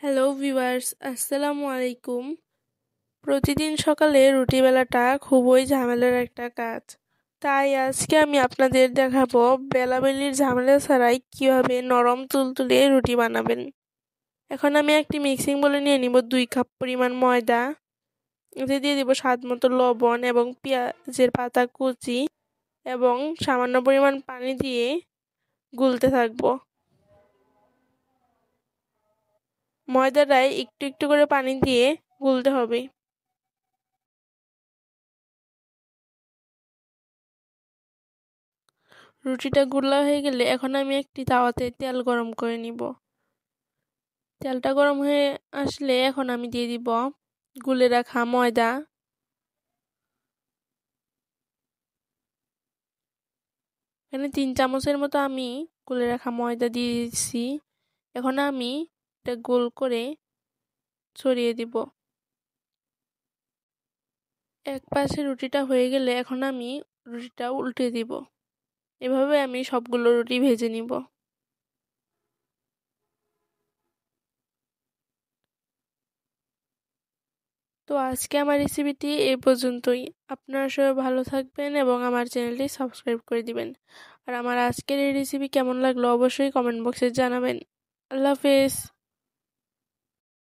Hello viewers, আসসালামু আলাইকুম। প্রতিদিন সকালে রুটি বেলাটা খুবই ঝামেলার একটা কাজ। তাই আজকে আমি আপনাদের দেখাবো বেলাবেলির ঝামেলা ছাড়াই কিভাবে নরম তুলতুলে রুটি বানাবেন। এখন আমি একটি মিক্সিং বলে নিয়ে নিব 2 কাপ পরিমাণ ময়দা। এতে দিয়ে দিব স্বাদ মতো লবণ এবং পেঁয়াজের পাতা কুচি এবং সামান্য পরিমাণ পানি দিয়ে গুলতে থাকবো। ময়দাটায় একটু একটু করে পানি দিয়ে গুলতে হবে। রুটিটা গুলা হয়ে গেলে এখন আমি একটি তাওয়াতে তেল গরম করে নিব। তেলটা গরম হয়ে আসলে এখন আমি দিয়ে দিব গুলে রাখা ময়দা। এখানে 3 চামচের মতো আমি গুলে রাখা ময়দা দিয়ে দিচ্ছি। এখন আমি এটা গোল করে ছড়িয়ে দিব। এক পাশে রুটিটা হয়ে গেলে এখন আমি রুটিটা উল্টে দিব। এভাবে আমি সবগুলো রুটি ভেজে নিব। তো আজকে আমার রেসিপিটি এই পর্যন্তই। আপনারা সবাই ভালো থাকবেন এবং আমার চ্যানেলটি সাবস্ক্রাইব করে দিবেন। আর আমার আজকের এই রেসিপি কেমন লাগলো অবশ্যই কমেন্ট বক্সে জানাবেন। আল্লাহ হাফেজ।